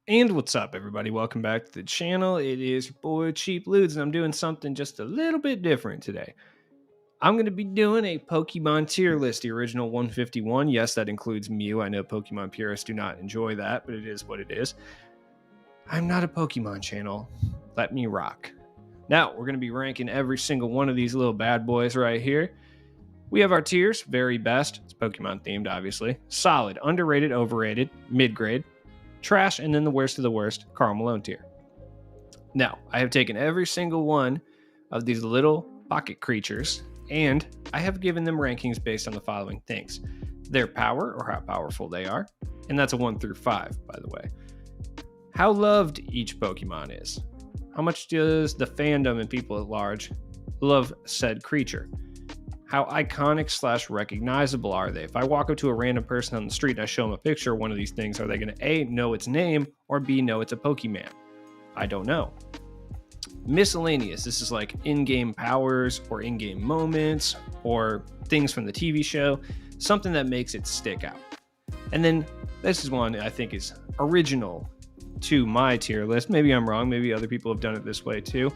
And what's up, everybody? Welcome back to the channel. It is your boy Cheap Ludes, and I'm doing something just a little bit different today. I'm going to be doing a Pokemon tier list, the original 151. Yes, that includes Mew. I know Pokemon purists do not enjoy that, but it is what it is. I'm not a Pokemon channel. Let me rock. Now, we're going to be ranking every single one of these little bad boys right here. We have our tiers: very best, it's Pokemon themed, obviously, solid, underrated, overrated, mid grade, trash, and then the worst of the worst, Karl Malone tier. Now, I have taken every single one of these little pocket creatures and I have given them rankings based on the following things: their power, or how powerful they are, and that's a 1 through 5, by the way. How loved each Pokemon is. How much does the fandom and people at large love said creature? How iconic slash recognizable are they? If I walk up to a random person on the street and I show them a picture of one of these things, are they going to A, know its name, or B, know it's a Pokemon? I don't know. Miscellaneous. This is like in-game powers or in-game moments or things from the TV show, something that makes it stick out. And then this is one I think is original to my tier list. Maybe I'm wrong. Maybe other people have done it this way too.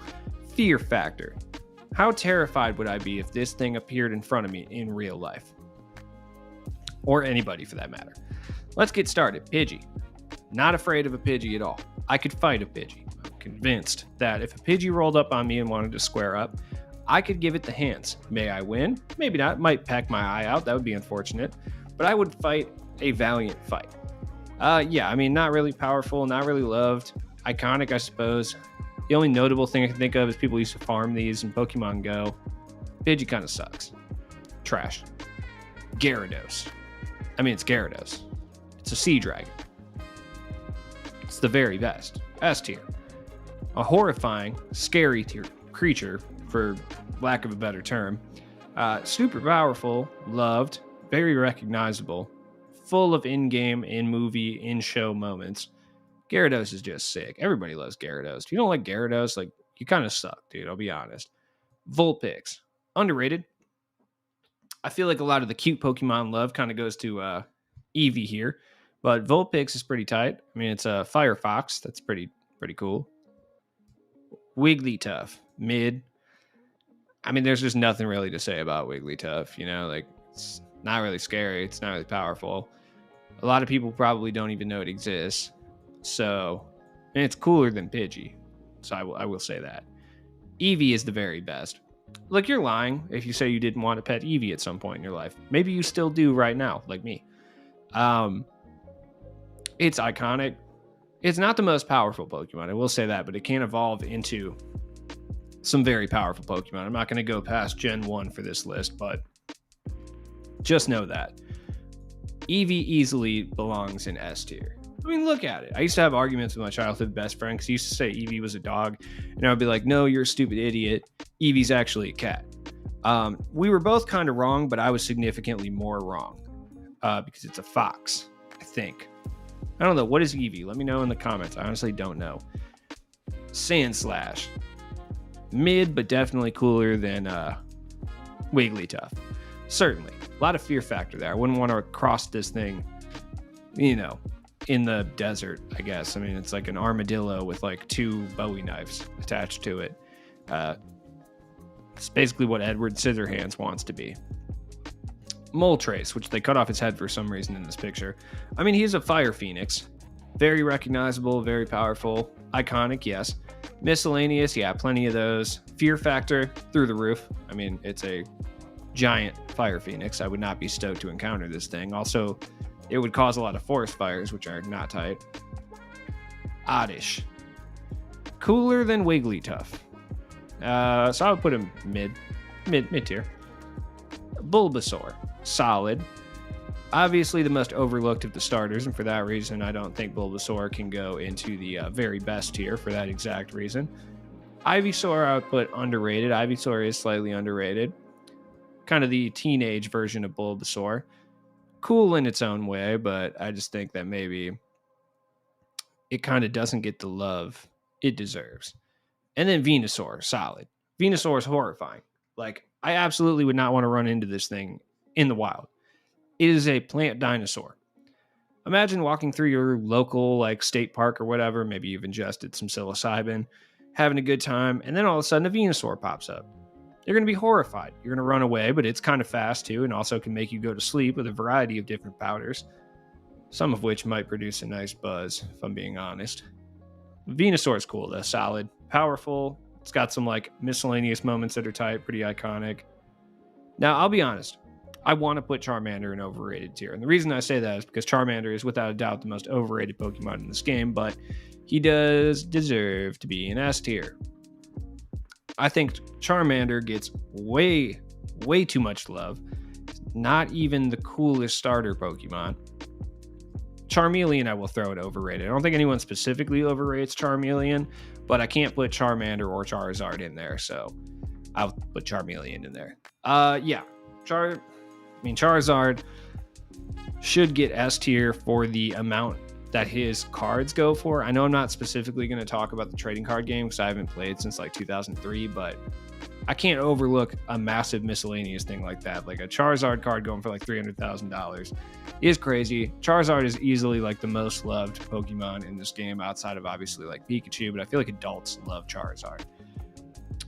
Fear factor. How terrified would I be if this thing appeared in front of me in real life? Or anybody for that matter. Let's get started. Pidgey. Not afraid of a Pidgey at all. I could fight a Pidgey. I'm convinced that if a Pidgey rolled up on me and wanted to square up, I could give it the hands. May I win? Maybe not. Might peck my eye out. That would be unfortunate. But I would fight a valiant fight. Yeah, I mean, not really powerful, not really loved. Iconic, I suppose. The only notable thing I can think of is people used to farm these in Pokemon Go. Pidgey kind of sucks. Trash. Gyarados. I mean, it's Gyarados. It's a sea dragon. It's the very best. S tier. A horrifying, scary tier creature, for lack of a better term. Super powerful, loved, very recognizable, full of in-game, in-movie, in-show moments. Gyarados is just sick. Everybody loves Gyarados. If you don't like Gyarados, like, you kind of suck, dude. I'll be honest. Vulpix. Underrated. I feel like a lot of the cute Pokemon love kind of goes to Eevee here. But Vulpix is pretty tight. I mean, it's a Firefox. That's pretty cool. Wigglytuff. Mid. I mean, there's just nothing really to say about Wigglytuff. You know, like, it's not really scary. It's not really powerful. A lot of people probably don't even know it exists. So, and it's cooler than Pidgey. So I will say that. Eevee is the very best. Look, you're lying if you say you didn't want to pet Eevee at some point in your life. Maybe you still do right now, like me. It's iconic. It's not the most powerful Pokemon, I will say that, but it can evolve into some very powerful Pokemon. I'm not going to go past Gen 1 for this list, but just know that. Eevee easily belongs in S tier. I mean, look at it. I used to have arguments with my childhood best friend because he used to say Eevee was a dog, and I would be like, no, you're a stupid idiot. Eevee's actually a cat. We were both kind of wrong, but I was significantly more wrong because it's a fox, I think. I don't know. What is Eevee? Let me know in the comments. I honestly don't know. Sandslash. Mid, but definitely cooler than Wigglytuff. Certainly. A lot of fear factor there. I wouldn't want to cross this thing, you know, in the desert, I guess. I mean, it's like an armadillo with like 2 Bowie knives attached to it. It's basically what Edward Scissorhands wants to be. Moltres, which they cut off his head for some reason in this picture. I mean, he's a fire phoenix. Very recognizable, very powerful. Iconic, yes. Miscellaneous, yeah, plenty of those. Fear factor, through the roof. I mean, it's a giant fire phoenix. I would not be stoked to encounter this thing. Also, it would cause a lot of forest fires, which are not tight. Oddish. Cooler than Wigglytuff. So I would put him mid tier. Bulbasaur. Solid. Obviously the most overlooked of the starters, and for that reason, I don't think Bulbasaur can go into the very best tier for that exact reason. Ivysaur I would put underrated. Ivysaur is slightly underrated. Kind of the teenage version of Bulbasaur. Cool in its own way, but I just think that maybe it kind of doesn't get the love it deserves. And then Venusaur, solid. Venusaur is horrifying. Like, I absolutely would not want to run into this thing in the wild. It is a plant dinosaur. Imagine walking through your local like state park or whatever, maybe you've ingested some psilocybin, having a good time, and then all of a sudden a Venusaur pops up. You're going to be horrified. You're going to run away, but it's kind of fast too, and also can make you go to sleep with a variety of different powders, some of which might produce a nice buzz, if I'm being honest. Venusaur is cool though, solid, powerful. It's got some like miscellaneous moments that are tight, pretty iconic. Now, I'll be honest. I want to put Charmander in overrated tier. And the reason I say that is because Charmander is without a doubt the most overrated Pokemon in this game, but he does deserve to be in S tier. I think Charmander gets way too much love. Not even the coolest starter Pokemon. Charmeleon, I will throw it overrated. I don't think anyone specifically overrates Charmeleon, but I can't put Charmander or Charizard in there, so I'll put Charmeleon in there. Charizard should get S tier for the amount that his cards go for. I know I'm not specifically going to talk about the trading card game because I haven't played since like 2003, but I can't overlook a massive miscellaneous thing like that. Like a Charizard card going for like $300,000 is crazy. Charizard is easily like the most loved Pokemon in this game outside of obviously like Pikachu, but I feel like adults love Charizard.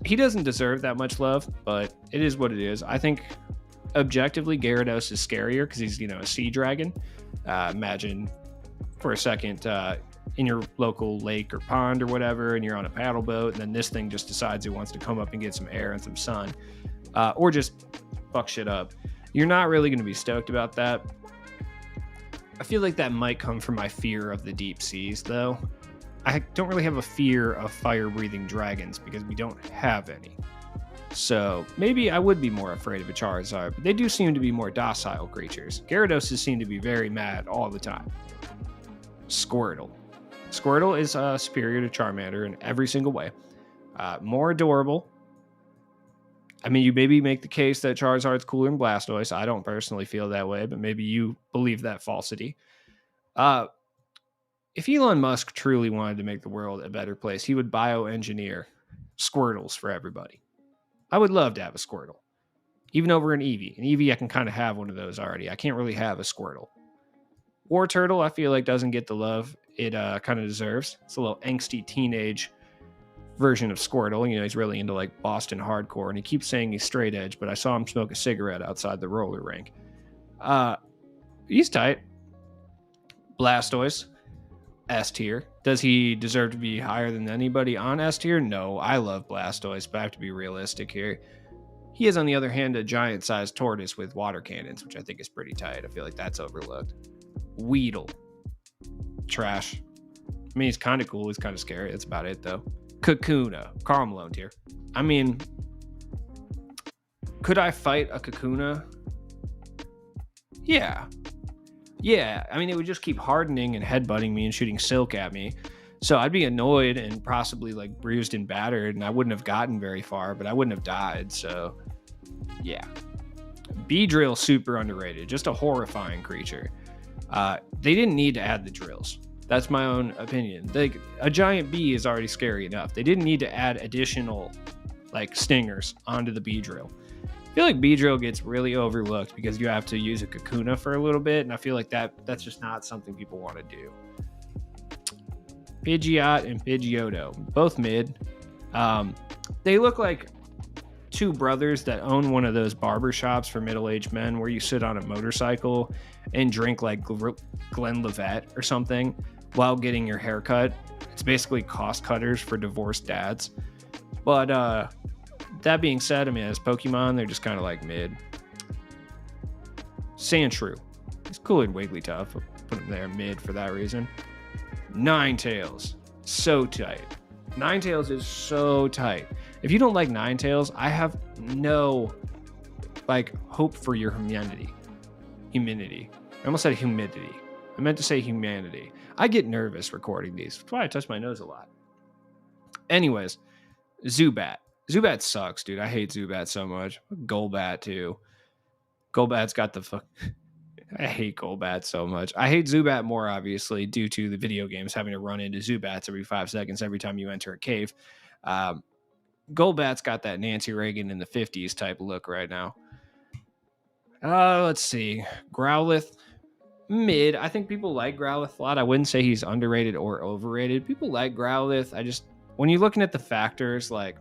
He doesn't deserve that much love, but it is what it is. I think objectively Gyarados is scarier because he's, a sea dragon. Imagine for a second in your local lake or pond or whatever, and you're on a paddle boat, and then this thing just decides it wants to come up and get some air and some sun, or just fuck shit up. You're not really going to be stoked about that. I feel like that might come from my fear of the deep seas, though. I don't really have a fear of fire-breathing dragons because we don't have any. So maybe I would be more afraid of a Charizard, but they do seem to be more docile creatures. Gyarados seem to be very mad all the time. Squirtle. Squirtle is superior to Charmander in every single way. More adorable. I mean, you maybe make the case that Charizard's cooler than Blastoise. I don't personally feel that way, but maybe you believe that falsity. If Elon Musk truly wanted to make the world a better place, he would bioengineer Squirtles for everybody. I would love to have a Squirtle. Even over an Eevee. An Eevee, I can kind of have one of those already. I can't really have a Squirtle. War Turtle, I feel like, doesn't get the love it kind of deserves. It's a little angsty teenage version of Squirtle. He's really into like Boston hardcore, and he keeps saying he's straight edge, but I saw him smoke a cigarette outside the roller rink. He's tight. Blastoise, S tier. Does he deserve to be higher than anybody on S tier? No, I love Blastoise, but I have to be realistic here. He is, on the other hand, a giant-sized tortoise with water cannons, which I think is pretty tight. I feel like that's overlooked. Weedle. Trash. I mean, he's kind of cool. He's kind of scary. That's about it, though. Kakuna. Karl Malone tier. I mean, could I fight a Kakuna? Yeah. I mean, it would just keep hardening and headbutting me and shooting silk at me. So I'd be annoyed and possibly like bruised and battered, and I wouldn't have gotten very far, but I wouldn't have died. So yeah. Beedrill, super underrated. Just a horrifying creature. They didn't need to add the drills. That's my own opinion. A giant bee is already scary enough. They didn't need to add additional like stingers onto the Beedrill. I feel like Beedrill gets really overlooked because you have to use a Kakuna for a little bit, and I feel like that's just not something people want to do. Pidgeot and Pidgeotto, both mid. They look like two brothers that own one of those barber shops for middle-aged men where you sit on a motorcycle and drink like Glenlivet or something while getting your hair cut. It's basically cost cutters for divorced dads. But that being said, I mean, as Pokemon, they're just kind of like mid. Sandshrew. It's cooler than Wigglytuff. I'll put him there mid for that reason. Ninetales. So tight. Ninetales is so tight. If you don't like Ninetales, I have no hope for your humanity. I almost said humidity. I meant to say humanity. I get nervous recording these. That's why I touch my nose a lot. Anyways, Zubat. Zubat sucks, dude. I hate Zubat so much. Golbat, too. Golbat's got the fuck... I hate Golbat so much. I hate Zubat more, obviously, due to the video games having to run into Zubats every 5 seconds every time you enter a cave. Golbat's got that Nancy Reagan in the 50s type look right now. Let's see. Growlithe. Mid. I think people like Growlithe a lot. I wouldn't say he's underrated or overrated. People like Growlithe. When you're looking at the factors, like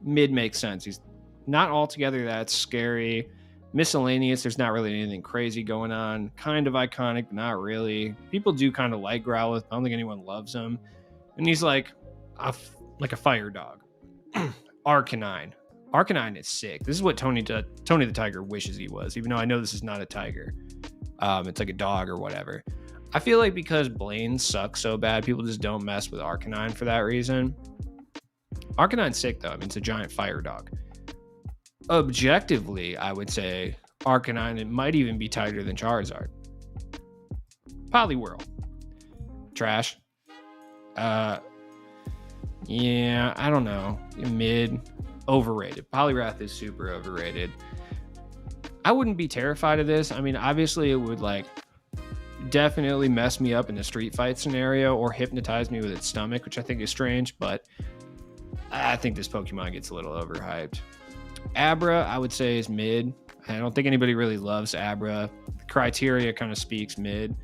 mid makes sense. He's not altogether that scary. Miscellaneous, there's not really anything crazy going on. Kind of iconic, but not really. People do kind of like Growlithe. I don't think anyone loves him. And he's like a fire dog. Arcanine. Arcanine is sick. This is what Tony the Tiger wishes he was, even though I know this is not a tiger. It's like a dog or whatever. I feel like because Blaine sucks so bad, people just don't mess with Arcanine for that reason. Arcanine's sick, though. I mean, it's a giant fire dog. Objectively, I would say Arcanine, it might even be tighter than Charizard. Poliwhirl. Trash. Yeah, I don't know. Mid. Overrated. Poliwrath is super overrated. I wouldn't be terrified of this. I mean, obviously it would like definitely mess me up in a street fight scenario or hypnotize me with its stomach, which I think is strange, but I think this Pokemon gets a little overhyped. Abra, I would say, is mid. I don't think anybody really loves Abra. The criteria kind of speaks mid.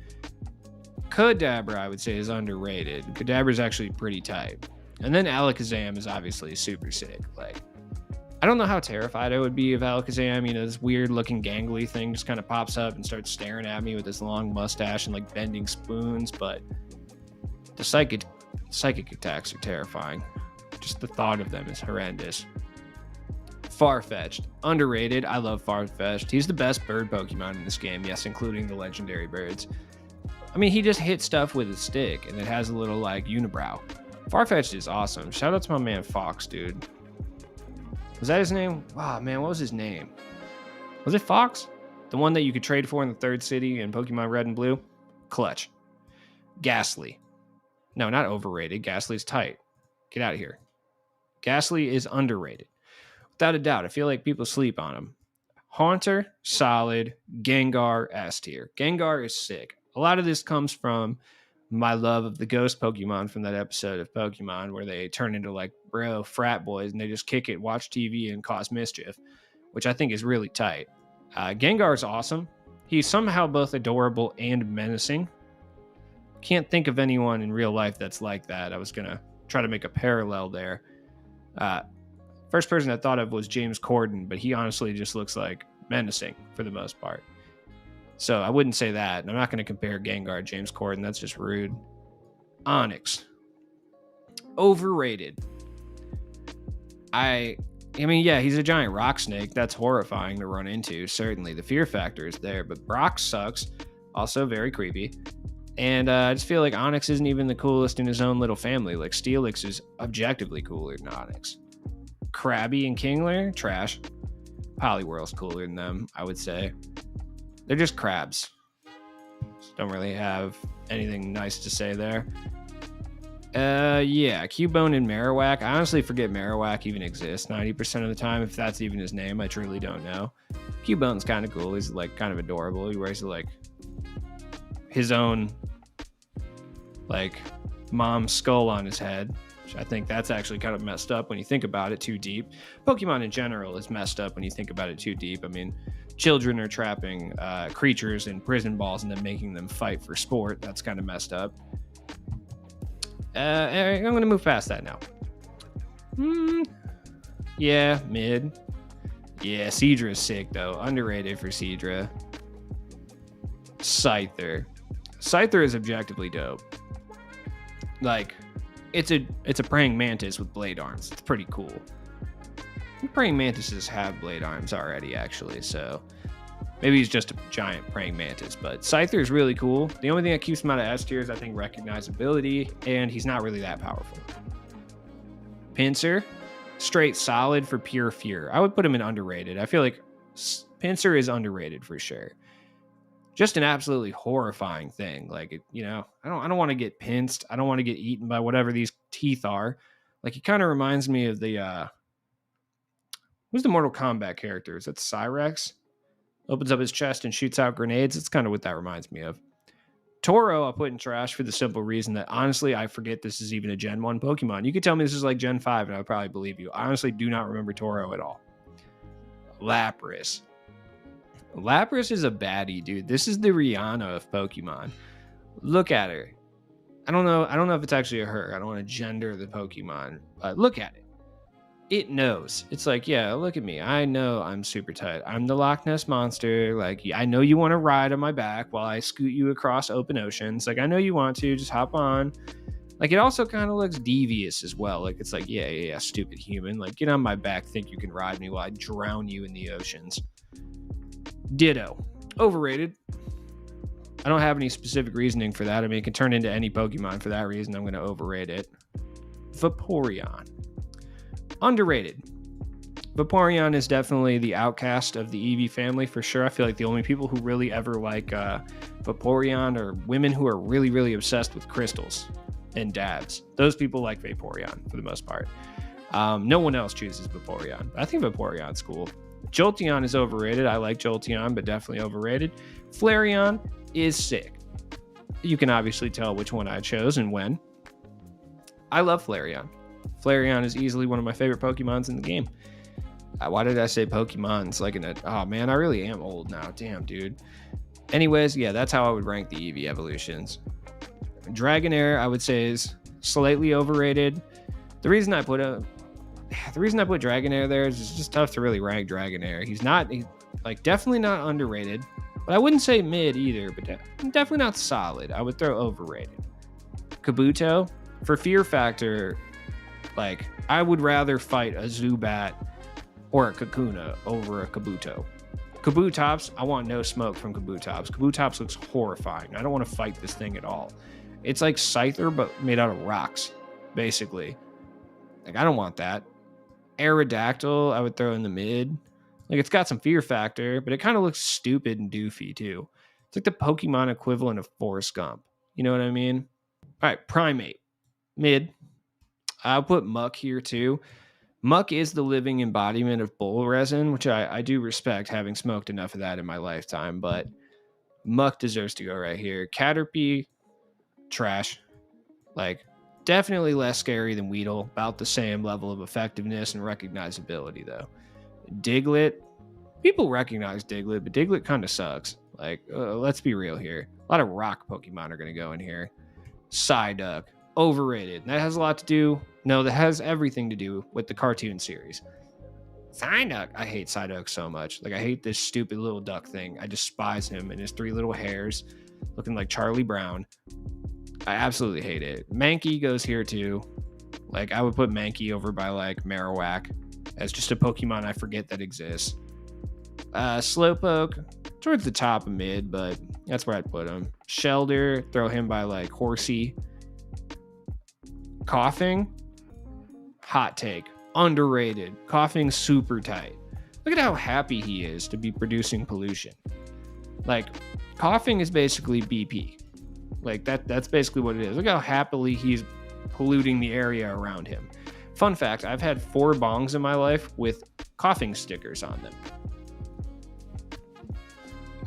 Kadabra, I would say, is underrated. Kadabra is actually pretty tight. And then Alakazam is obviously super sick. Like, I don't know how terrified I would be of Alakazam. You know, this weird looking gangly thing just kind of pops up and starts staring at me with this long mustache and like bending spoons. But the psychic attacks are terrifying. Just the thought of them is horrendous. Farfetch'd, underrated. I love Farfetch'd. He's the best bird Pokemon in this game, yes, including the legendary birds. I mean, he just hits stuff with a stick, and it has a little, like, unibrow. Farfetch'd is awesome. Shout out to my man Fox, dude. Was that his name? Oh, man, what was his name? Was it Fox? The one that you could trade for in the third city in Pokemon Red and Blue? Clutch. Ghastly. No, not overrated. Ghastly's tight. Get out of here. Ghastly is underrated. Without a doubt, I feel like people sleep on him. Haunter, solid. Gengar, S tier. Gengar is sick. A lot of this comes from my love of the ghost Pokemon from that episode of Pokemon where they turn into like frat boys and they just kick it, watch TV, and cause mischief, which I think is really tight. Gengar is awesome. He's somehow both adorable and menacing. Can't think of anyone in real life that's like that. I was going to try to make a parallel there. First person I thought of was James Corden, but he honestly just looks like menacing for the most part. So I wouldn't say that. And I'm not going to compare Gengar to James Corden. That's just rude. Onix. Overrated. I mean, yeah, he's a giant rock snake. That's horrifying to run into. Certainly, the fear factor is there. But Brock sucks. Also very creepy. And I just feel like Onix isn't even the coolest in his own little family. Like, Steelix is objectively cooler than Onix. Krabby and Kingler, trash. Poliwhirl's cooler than them, I would say. They're just crabs. Don't really have anything nice to say there. Yeah, Cubone and Marowak. I honestly forget Marowak even exists 90% of the time, if that's even his name. I truly don't know. Cubone's kind of cool. He's like kind of adorable. He wears like his own like mom's skull on his head. I think that's actually kind of messed up when you think about it too deep. Pokemon in general is messed up when you think about it too deep. I mean, children are trapping creatures in prison balls and then making them fight for sport. That's kind of messed up. I'm going to move past that now. Yeah, mid. Yeah, Seadra is sick, though. Underrated for Seadra. Scyther. Scyther is objectively dope. Like, it's a praying mantis with blade arms. It's pretty cool. Praying mantises have blade arms already, actually, so maybe he's just a giant praying mantis. But Scyther is really cool. The only thing that keeps him out of S tier is, I think, recognizability, and he's not really that powerful. Pinsir, straight solid for pure fear. I would put him in underrated. I feel like Pinsir is underrated for sure. Just an absolutely horrifying thing. Like, you know, I don't want to get pinched. I don't want to get eaten by whatever these teeth are. Like, he kind of reminds me of the who's the Mortal Kombat character? Is that Cyrex? Opens up his chest and shoots out grenades. It's kind of what that reminds me of. Toro, I'll put in trash for the simple reason that, honestly, I forget this is even a Gen 1 Pokemon. You could tell me this is like Gen 5, and I would probably believe you. I honestly do not remember Toro at all. Lapras. Lapras is a baddie, dude. This is the Rihanna of Pokemon. Look at her. I don't know. I don't know if it's actually a her. I don't want to gender the Pokemon, but look at it. It knows. It's like, yeah, look at me. I know I'm super tight. I'm the Loch Ness monster. Like, I know you want to ride on my back while I scoot you across open oceans. Like, I know you want to. Just hop on. Like, it also kind of looks devious as well. Like, it's like, yeah, stupid human. Like, get on my back. Think you can ride me while I drown you in the oceans. Ditto. Overrated. I don't have any specific reasoning for that. I mean, it can turn into any Pokemon for that reason. I'm going to overrate it. Vaporeon. Underrated. Vaporeon is definitely the outcast of the Eevee family for sure. I feel like the only people who really ever like Vaporeon are women who are really, really obsessed with crystals and dabs. Those people like Vaporeon for the most part. No one else chooses Vaporeon. I think Vaporeon's cool. Jolteon is overrated. I like Jolteon, but definitely overrated. Flareon is sick. You can obviously tell which one I chose and when. I love Flareon. Flareon is easily one of my favorite Pokemons in the game. Why did I say Pokemon? It's like oh man, I really am old now. Damn, dude. Anyways, yeah, that's how I would rank the Eevee evolutions. Dragonair, I would say, is slightly overrated. The reason I put Dragonair there is it's just tough to really rank Dragonair. He's like definitely not underrated, but I wouldn't say mid either, but definitely not solid. I would throw overrated. Kabuto, for fear factor, like I would rather fight a Zubat or a Kakuna over a Kabuto. Kabutops, I want no smoke from Kabutops. Kabutops looks horrifying. I don't want to fight this thing at all. It's like Scyther, but made out of rocks, basically. Like, I don't want that. Aerodactyl, I would throw in the mid. Like, it's got some fear factor, but it kind of looks stupid and doofy, too. It's like the Pokemon equivalent of Forrest Gump. You know what I mean? All right, Primate. Mid. I'll put Muck here, too. Muck is the living embodiment of bull resin, which I do respect, having smoked enough of that in my lifetime, but Muck deserves to go right here. Caterpie, trash. Like, definitely less scary than Weedle. About the same level of effectiveness and recognizability, though. Diglett. People recognize Diglett, but Diglett kind of sucks. Like, let's be real here. A lot of rock Pokemon are going to go in here. Psyduck. Overrated. That has a lot to do... No, that has everything to do with the cartoon series. Psyduck. I hate Psyduck so much. Like, I hate this stupid little duck thing. I despise him and his three little hairs looking like Charlie Brown. I absolutely hate it. Mankey goes here too. Like, I would put Mankey over by like Marowak as just a Pokemon I forget that exists. Slowpoke, towards the top of mid, but that's where I'd put him. Shelder, throw him by like Horsey. Coughing, hot take, underrated. Coughing super tight. Look at how happy he is to be producing pollution. Like, Coughing is basically BP. Like, that's basically what it is. Look how happily he's polluting the area around him. Fun fact, I've had 4 bongs in my life with coughing stickers on them.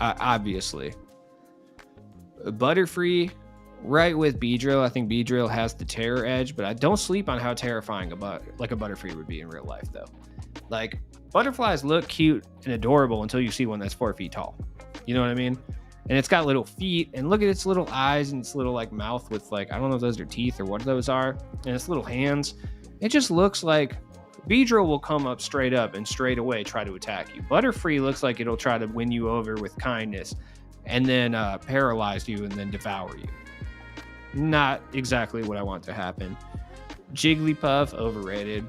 Obviously. Butterfree, right with Beedrill. I think Beedrill has the terror edge, but I don't sleep on how terrifying a Butterfree would be in real life, though. Like, butterflies look cute and adorable until you see one that's 4 feet tall. You know what I mean? And it's got little feet, and look at its little eyes and its little like mouth with like, I don't know if those are teeth or what those are, and its little hands. It just looks like Beedrill will come up straight up and straight away try to attack you. Butterfree looks like it'll try to win you over with kindness and then paralyze you and then devour you. Not exactly what I want to happen. Jigglypuff, overrated.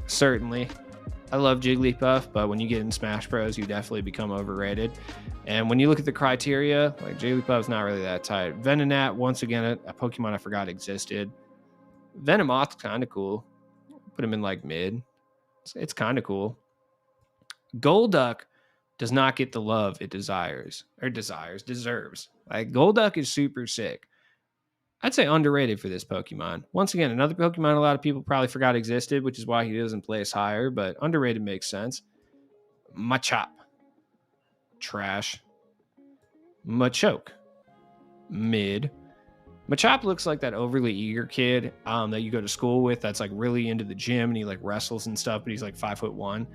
Certainly. I love Jigglypuff, but when you get in Smash Bros, you definitely become overrated. And when you look at the criteria, like, Jigglypuff's not really that tight. Venonat, once again, a Pokemon I forgot existed. Venomoth's kind of cool. Put him in like mid. It's kind of cool. Golduck does not get the love it deserves. Like, Golduck is super sick. I'd say underrated for this Pokemon. Once again, another Pokemon a lot of people probably forgot existed, which is why he doesn't place higher, but underrated makes sense. Machop. Trash. Machoke. Mid. Machop looks like that overly eager kid that you go to school with that's like really into the gym and he like wrestles and stuff, but he's like 5'1".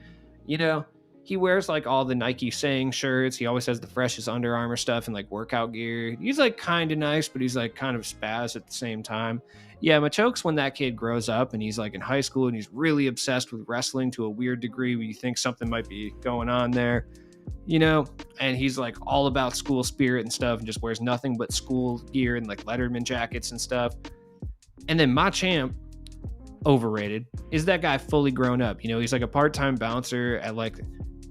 You know, He wears like all the Nike saying shirts. He always has the freshest Under Armour stuff and like workout gear. He's like kind of nice, but he's like kind of spaz at the same time. Yeah, Machoke's when that kid grows up and he's like in high school and he's really obsessed with wrestling to a weird degree where you think something might be going on there, you know? And he's like all about school spirit and stuff and just wears nothing but school gear and like Letterman jackets and stuff. And then Machamp, overrated, is that guy fully grown up. You know, he's like a part-time bouncer at like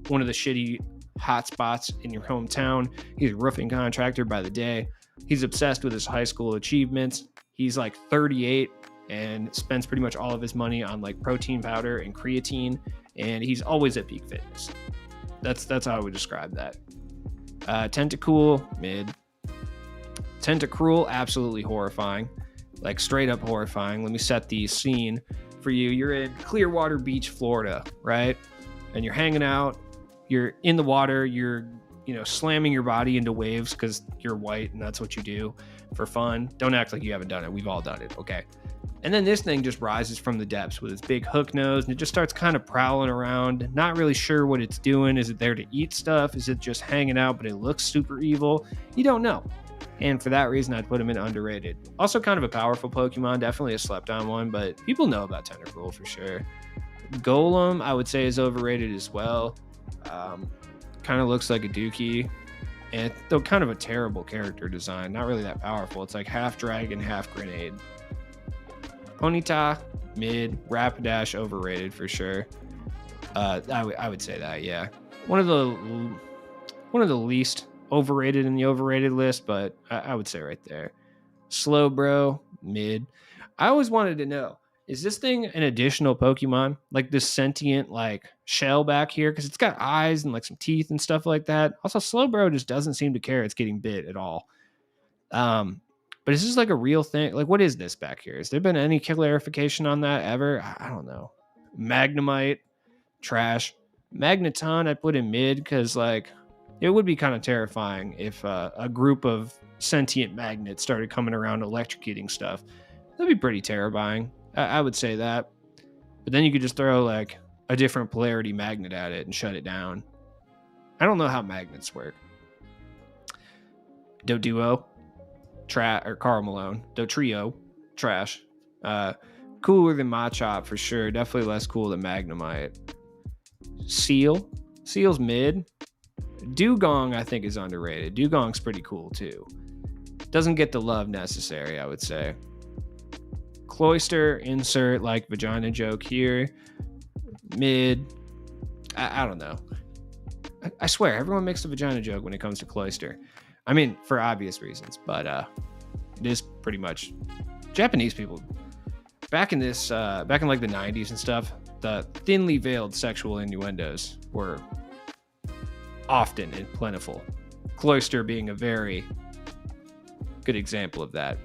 one of the shitty hot spots in your hometown. He's a roofing contractor by the day. He's obsessed with his high school achievements. He's like 38 and spends pretty much all of his money on like protein powder and creatine, and he's always at peak fitness. That's how I would describe that. Tentacool, mid. Tentacruel, absolutely horrifying. Like straight up horrifying. Let me set the scene for you. You're in Clearwater Beach, Florida, right? And you're hanging out. You're in the water. You're, you know, slamming your body into waves because you're white and that's what you do for fun. Don't act like you haven't done it. We've all done it, okay? And then this thing just rises from the depths with its big hook nose and it just starts kind of prowling around. Not really sure what it's doing. Is it there to eat stuff? Is it just hanging out, but it looks super evil? You don't know. And for that reason, I'd put him in underrated. Also kind of a powerful Pokemon, definitely a slept on one, but people know about Tentacruel for sure. Golem, I would say, is overrated as well. Kind of looks like a Dookie. And though kind of a terrible character design, not really that powerful. It's like half dragon, half grenade. Ponyta, mid. Rapidash, overrated for sure. I would say that, yeah. One of the least overrated in the overrated list, but I would say right there. Slowbro, mid. I always wanted to know, is this thing an additional Pokemon? Like this sentient like shell back here? Because it's got eyes and like some teeth and stuff like that. Also, Slowbro just doesn't seem to care it's getting bit at all. But is this like a real thing? Like, what is this back here? Has there been any clarification on that ever? I don't know. Magnemite, trash. Magneton, I put in mid because like it would be kind of terrifying if a group of sentient magnets started coming around electrocuting stuff. That'd be pretty terrifying. I would say that. But then you could just throw like a different polarity magnet at it and shut it down. I don't know how magnets work. Doduo, or Carl Malone. Dotrio, trash. Cooler than Machop for sure. Definitely less cool than Magnemite. Seal's mid. Dugong, I think, is underrated. Dugong's pretty cool, too. Doesn't get the love necessary, I would say. Cloyster, insert, like, vagina joke here. Mid. I don't know. I swear, everyone makes a vagina joke when it comes to Cloyster. I mean, for obvious reasons, but it is pretty much Japanese people. Back in like the 90s and stuff, the thinly veiled sexual innuendos were often and plentiful. Cloyster being a very good example of that.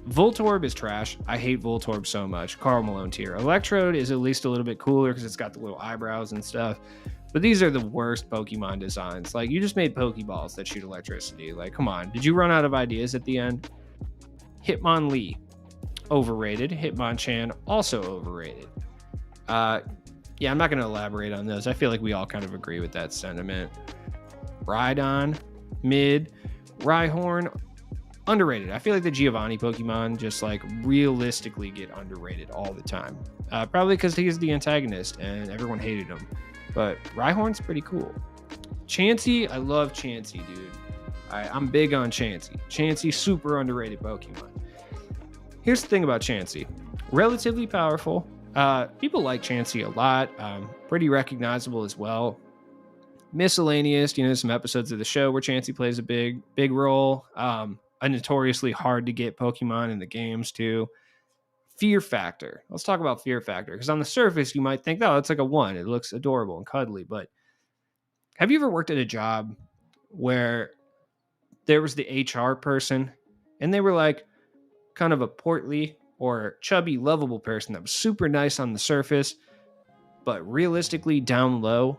Voltorb is trash. I hate Voltorb so much. Carl Malone tier. Electrode is at least a little bit cooler because it's got the little eyebrows and stuff. But these are the worst Pokemon designs. Like, you just made Pokeballs that shoot electricity. Like, come on. Did you run out of ideas at the end? Hitmonlee, overrated. Hitmonchan, also overrated. Yeah, I'm not going to elaborate on those. I feel like we all kind of agree with that sentiment. Rhydon, mid. Rhyhorn, underrated. I feel like the Giovanni Pokemon just like realistically get underrated all the time. Probably because he's the antagonist and everyone hated him. But Rhyhorn's pretty cool. Chansey, I love Chansey, dude. I'm big on Chansey. Chansey, super underrated Pokemon. Here's the thing about Chansey. Relatively powerful. People like Chansey a lot. Pretty recognizable as well. Miscellaneous, some episodes of the show where Chansey plays a big role. A notoriously hard to get Pokemon in the games too. Fear factor. Let's talk about fear factor, because on the surface you might think, oh, it's like a 1. It looks adorable and cuddly, but have you ever worked at a job where there was the HR person and they were like kind of a portly or chubby, lovable person that was super nice on the surface, but realistically down low,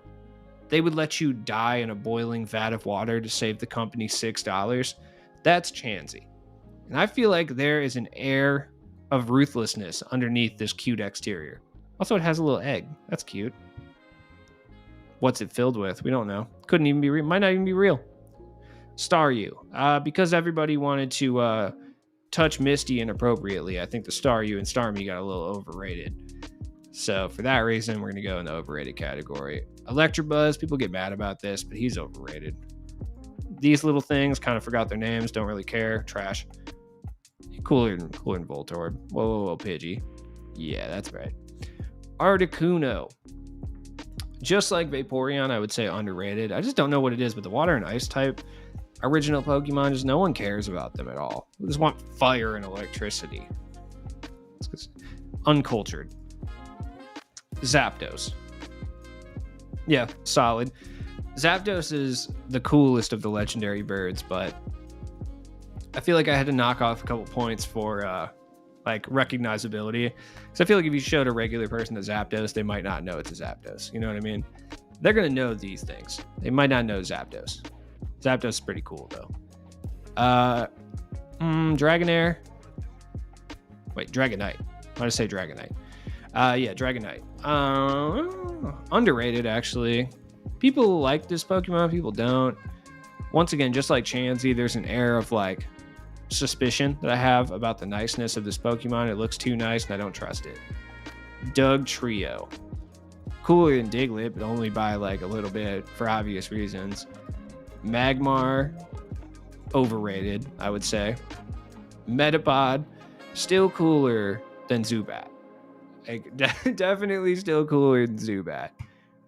they would let you die in a boiling vat of water to save the company $6? That's Chansey. And I feel like there is an air of ruthlessness underneath this cute exterior. Also, it has a little egg. That's cute. What's it filled with? We don't know. Couldn't even be real. Might not even be real. Staryu. Because everybody wanted to touch Misty inappropriately, I think the Staryu and Starmie got a little overrated. So for that reason, we're going to go in the overrated category. Electabuzz, people get mad about this, but he's overrated. These little things, kind of forgot their names, don't really care. Trash. Cooler than Voltorb. Whoa, Pidgey. Yeah, that's right. Articuno. Just like Vaporeon, I would say underrated. I just don't know what it is, but the water and ice type original Pokemon, just no one cares about them at all. We just want fire and electricity. It's uncultured. Zapdos. Yeah, solid. Zapdos is the coolest of the legendary birds, but I feel like I had to knock off a couple points for like recognizability. So I feel like if you showed a regular person a Zapdos, they might not know it's a Zapdos. You know what I mean? They're going to know these things. They might not know Zapdos. Zapdos is pretty cool, though. Dragonair. Wait, Dragonite. I want to say Dragonite. Yeah, Dragonite. Underrated, actually. People like this Pokemon, people don't. Once again, just like Chansey, there's an air of like suspicion that I have about the niceness of this Pokemon. It looks too nice and I don't trust it. Doug Trio. Cooler than Diglett, but only by like a little bit for obvious reasons. Magmar, overrated, I would say. Metapod, still cooler than Zubat. Like, definitely still cooler than Zubat.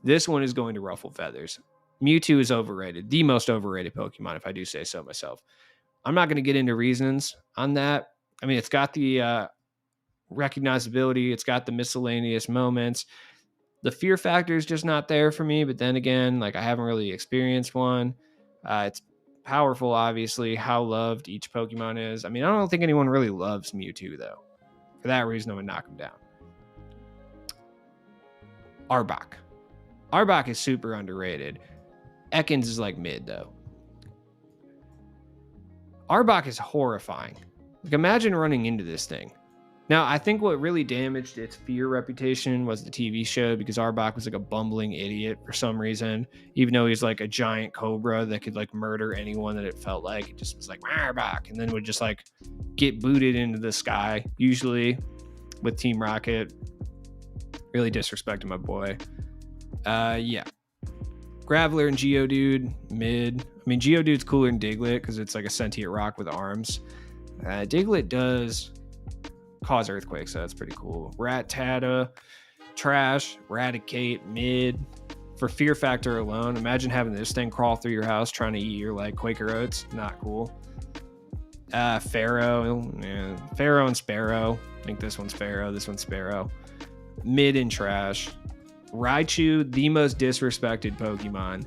This one is going to ruffle feathers. Mewtwo is overrated. The most overrated Pokemon, if I do say so myself. I'm not going to get into reasons on that. I mean, it's got the recognizability. It's got the miscellaneous moments. The fear factor is just not there for me. But then again, like I haven't really experienced one. It's powerful, obviously. How loved each Pokemon is. I mean, I don't think anyone really loves Mewtwo, though. For that reason, I'm going to knock him down. Arbok. Arbok is super underrated. Ekans is like mid, though. Arbok is horrifying. Like, imagine running into this thing. Now, I think what really damaged its fear reputation was the TV show, because Arbok was like a bumbling idiot for some reason. Even though he's like a giant cobra that could like murder anyone that it felt like. It just was like, Arbok, and then would just like get booted into the sky, usually with Team Rocket. Really disrespecting my boy. Yeah. Graveler and Geodude, mid. I mean, Geodude's cooler than Diglett because it's like a sentient rock with arms. Diglett does cause earthquakes, so that's pretty cool. Rattata, trash. Raticate, mid. For fear factor alone, imagine having this thing crawl through your house trying to eat your like Quaker Oats. Not cool. Pharaoh, yeah. Pharaoh and Sparrow. I think this one's Pharaoh, this one's Sparrow. Mid and trash. Raichu, the most disrespected Pokemon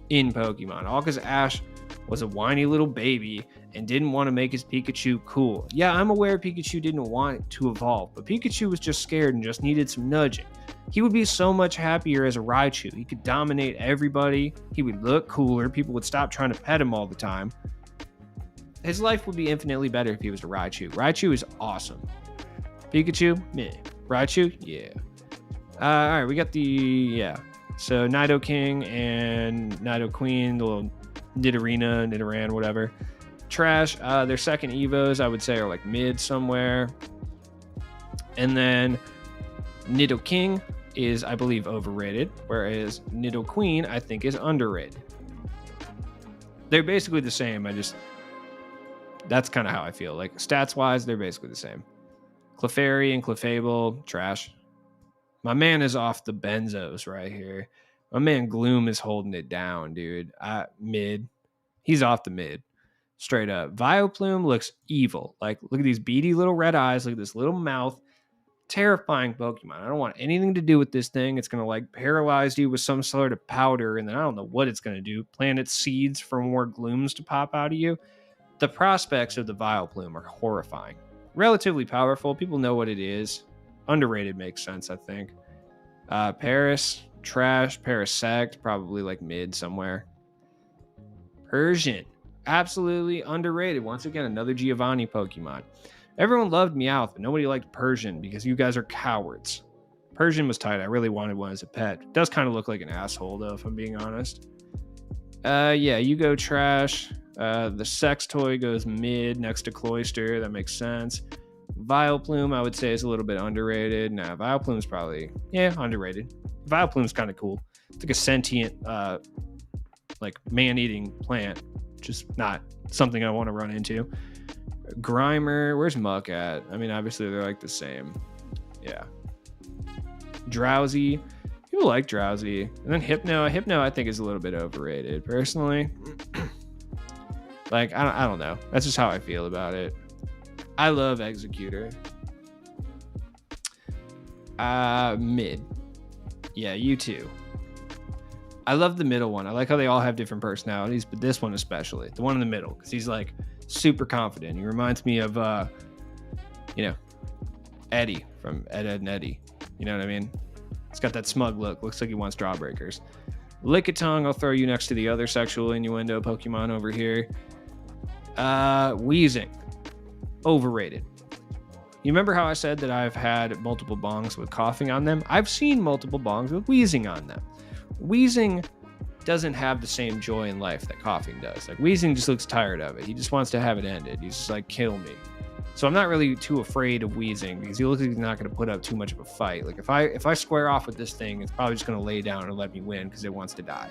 in Pokemon. All because Ash was a whiny little baby and didn't want to make his Pikachu cool. Yeah, I'm aware Pikachu didn't want it to evolve, but Pikachu was just scared and just needed some nudging. He would be so much happier as a Raichu. He could dominate everybody. He would look cooler. People would stop trying to pet him all the time. His life would be infinitely better if he was a Raichu. Raichu is awesome. Pikachu, meh. Raichu, yeah. All right, we got so Nidoking and Nidoqueen, the little Nidoran, whatever. Trash. Their second Evos, I would say, are like mid somewhere. And then Nidoking is, I believe, overrated, whereas Nidoqueen, I think, is underrated. They're basically the same. That's kind of how I feel. Like, stats-wise, they're basically the same. Clefairy and Clefable, trash. My man is off the benzos right here. My man Gloom is holding it down, dude. Mid. He's off the mid. Straight up. Vileplume looks evil. Like, look at these beady little red eyes. Look at this little mouth. Terrifying Pokemon. I don't want anything to do with this thing. It's going to, like, paralyze you with some sort of powder, and then I don't know what it's going to do. Plant its seeds for more Glooms to pop out of you. The prospects of the Vileplume are horrifying. Relatively powerful. People know what it is. Underrated makes sense, I think. Paris, trash. Parasect, probably like mid somewhere. Persian, absolutely underrated. Once again, another Giovanni Pokemon. Everyone loved Meowth, but nobody liked Persian because you guys are cowards. Persian was tight. I really wanted one as a pet. It does kind of look like an asshole, though, if I'm being honest. Yeah, you go trash. The sex toy goes mid next to Cloyster. That makes sense. Vileplume, I would say, is a little bit underrated. Nah, Vileplume's probably, underrated. Vileplume's kind of cool. It's like a sentient, like man-eating plant. Just not something I want to run into. Grimer, where's Muck at? I mean, obviously they're like the same. Yeah. Drowsy. People like Drowsy. And then Hypno. Hypno, I think, is a little bit overrated, personally. Like, I don't know. That's just how I feel about it. I love Executor. Mid. Yeah, you too. I love the middle one. I like how they all have different personalities, but this one especially. The one in the middle, because he's like super confident. He reminds me of, Eddie from Ed, Edd n Eddy. You know what I mean? It's got that smug look. Looks like he wants Jawbreakers. Lickitung, I'll throw you next to the other sexual innuendo Pokemon over here. Weezing. Overrated. You remember how I said that I've had multiple bongs with coughing on them? I've seen multiple bongs with wheezing on them. Wheezing doesn't have the same joy in life that coughing does. Like, Wheezing just looks tired of it. He just wants to have it ended. He's just like, kill me. So I'm not really too afraid of Wheezing because he looks like he's not going to put up too much of a fight. Like, if I square off with this thing, it's probably just going to lay down and let me win because it wants to die.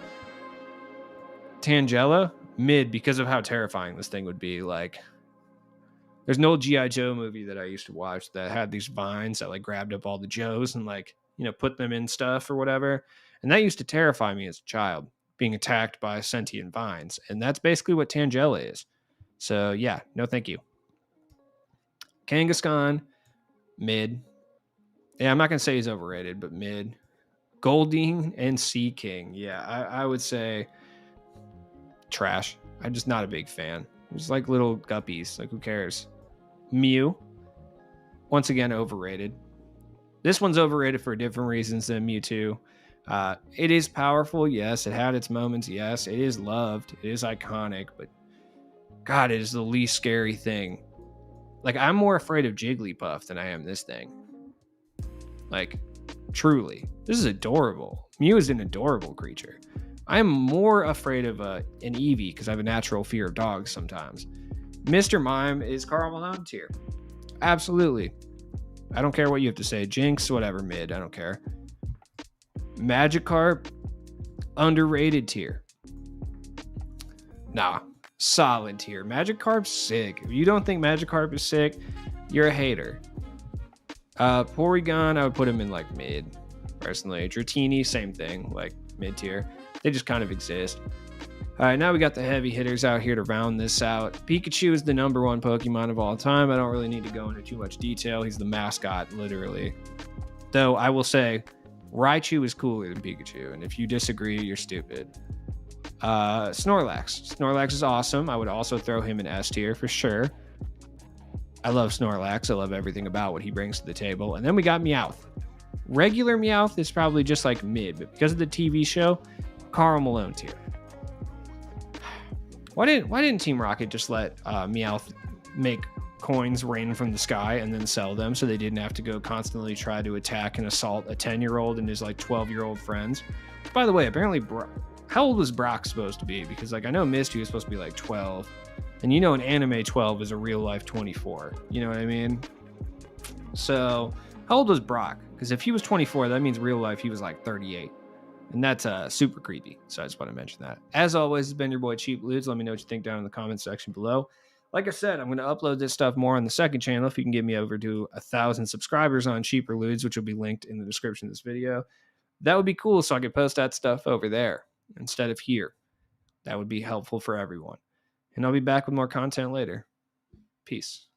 Tangela, mid, because of how terrifying this thing would be. Like, there's an old G.I. Joe movie that I used to watch that had these vines that like grabbed up all the Joes and like, put them in stuff or whatever. And that used to terrify me as a child, being attacked by sentient vines. And that's basically what Tangela is. So yeah, no thank you. Kangaskhan, mid. Yeah, I'm not going to say he's overrated, but mid. Goldeen and Sea King. Yeah, I would say trash. I'm just not a big fan. Just like little guppies. Like, who cares? Mew. Once again, overrated. This one's overrated for different reasons than Mewtwo. It is powerful, yes. It had its moments, yes. It is loved. It is iconic, but God, it is the least scary thing. Like, I'm more afraid of Jigglypuff than I am this thing. Like, truly. This is adorable. Mew is an adorable creature. I'm more afraid of an Eevee because I have a natural fear of dogs sometimes. Mr. Mime is Karl Malone tier. Absolutely. I don't care what you have to say. Jinx, whatever, mid. I don't care. Magikarp, underrated tier. Nah, solid tier. Magikarp's sick. If you don't think Magikarp is sick, you're a hater. Porygon, I would put him in like mid, personally. Dratini, same thing, like mid tier. They just kind of exist. All right, now we got the heavy hitters out here to round this out. Pikachu is the number one Pokemon of all time. I don't really need to go into too much detail. He's the mascot, literally. Though I will say, Raichu is cooler than Pikachu, and if you disagree, you're stupid. Snorlax. Snorlax is awesome. I would also throw him in S tier for sure. I love Snorlax. I love everything about what he brings to the table. And then we got Meowth. Regular Meowth is probably just like mid, but because of the TV show, Karl Malone tier. Why didn't Team Rocket just let Meowth make coins rain from the sky and then sell them so they didn't have to go constantly try to attack and assault a 10-year-old and his like 12-year-old friends? By the way, apparently, how old was Brock supposed to be? Because like I know Misty was supposed to be like 12, and in anime 12 is a real life 24. You know what I mean? So how old was Brock? Because if he was 24, that means real life he was like 38. And that's super creepy. So I just want to mention that. As always, it's been your boy Cheap Ludes. Let me know what you think down in the comments section below. Like I said, I'm going to upload this stuff more on the second channel. If you can get me over to 1,000 subscribers on Cheaper Ludes, which will be linked in the description of this video, that would be cool. So I could post that stuff over there instead of here. That would be helpful for everyone. And I'll be back with more content later. Peace.